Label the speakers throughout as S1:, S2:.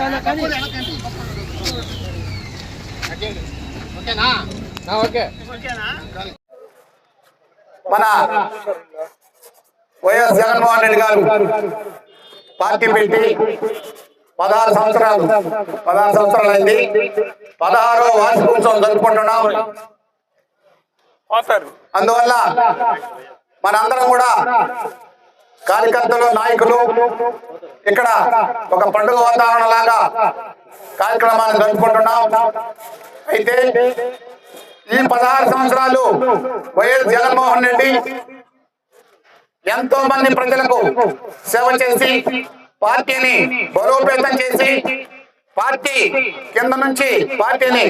S1: మన వైఎస్ జగన్మోహన్ రెడ్డి గారు పార్టీ పెట్టి 16 సంవత్సరాలు అయింది. 16వ వార్షికోత్సవం జరుపుకుంటున్నాం. అందువల్ల మనందరం కూడా కార్యకర్తలు, నాయకులు ఇక్కడ ఒక పండుగ వాతావరణం లాగా కార్యక్రమాన్ని జరుపుకుంటున్నాం. అయితే ఈ 16 సంవత్సరాలు వైఎస్ జగన్మోహన్ రెడ్డి ఎంతో మంది ప్రజలకు సేవ చేసి పార్టీని బలోపేతం చేసి పార్టీ కింద నుంచి పార్టీని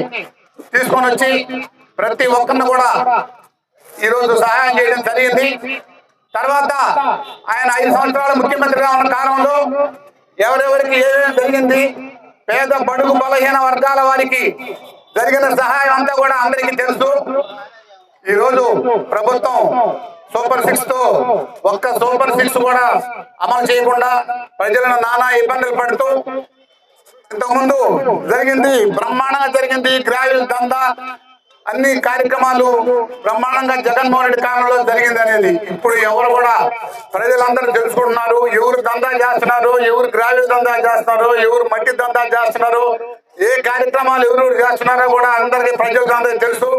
S1: తీసుకొని వచ్చి ప్రతి ఒక్కరిని కూడా ఈరోజు సహాయం చేయడం జరిగింది. తర్వాత ఆయన 5 సంవత్సరాలు ముఖ్యమంత్రిగా ఉన్న కాలంలో ఎవరెవరికి ఏమేమి జరిగింది, పేద బడుగు బలహీన వర్గాల వారికి జరిగిన సహాయం అంతా కూడా అందరికీ తెలుసు. ఈరోజు ప్రభుత్వం సూపర్ 6 తో ఒక్క సూపర్ 6 కూడా అమలు చేయకుండా ప్రజలను నానా ఇబ్బందులు పడుతూ ఇంతకుముందు జరిగింది బ్రహ్మాండంగా జరిగింది. గ్రావెల్ దందా అన్ని కార్యక్రమాలు బ్రహ్మాండంగా జగన్మోహన్ రెడ్డి కాలంలో జరిగింది అనేది ఇప్పుడు ఎవరు కూడా ప్రజలందరూ తెలుసుకుంటున్నారు. ఎవరు దందా చేస్తున్నారు, ఎవరు గ్రావెల్ దందా చేస్తున్నారు, ఎవరు మట్టి దందా చేస్తున్నారు, ఏ కార్యక్రమాలు ఎవరు చేస్తున్నారో కూడా అందరికీ ప్రజలకు అందరికీ తెలుసు.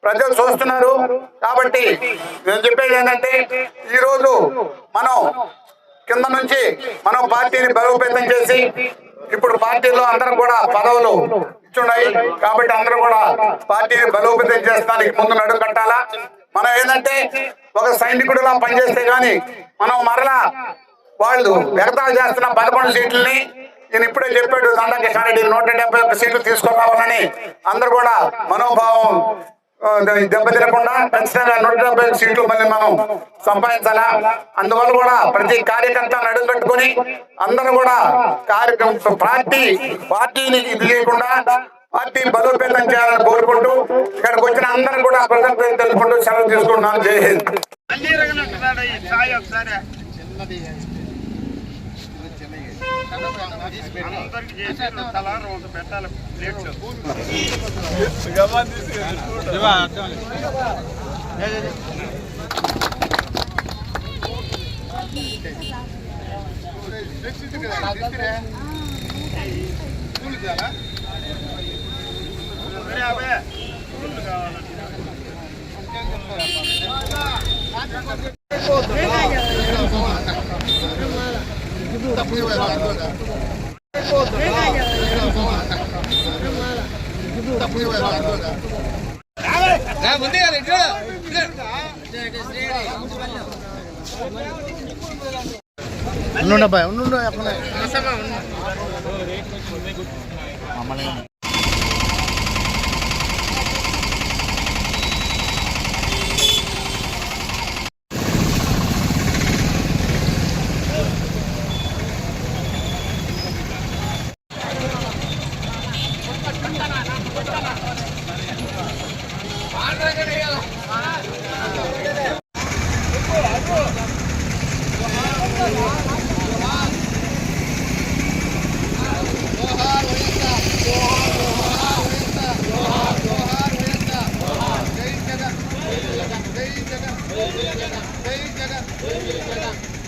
S1: ప్రజలు చూస్తున్నారు. కాబట్టి నేను చెప్పేది ఏంటంటే ఈరోజు మనం కింద నుంచి మనం పార్టీని బలోపేతం చేసి ఇప్పుడు పార్టీలో అందరం కూడా పదవులు ఇచ్చున్నాయి. కాబట్టి అందరూ కూడా పార్టీని బలోపేతం చేస్తానికి ముందు నడుం కట్టాలా. మనం ఏంటంటే ఒక సైనికుడిలా పనిచేస్తే గాని మనం మరలా వాళ్ళు ఎగతాళి చేస్తున్న 11 సీట్లని నేను ఇప్పుడే చెప్పాడు దండా కిషన్ రెడ్డి 171 సీట్లు తీసుకురావాలని అందరూ కూడా మనోభావం దెబ్బతినకుండా ఖచ్చితంగా 170 సీట్లు మళ్ళీ మనం సంపాదించాలా. అందువల్ల కూడా ప్రతి కార్యకర్త నడుం కట్టుకుని అందరూ కూడా పార్టీని ఇది చేయకుండా పార్టీ బలోపేతం చేయాలని కోరుకుంటూ ఇక్కడికి వచ్చిన అందరూ కూడా కృతజ్ఞతలు తెలుపుకుంటూ సెలవు తీసుకుంటున్నాను. జై హింద్.
S2: జై జగన్.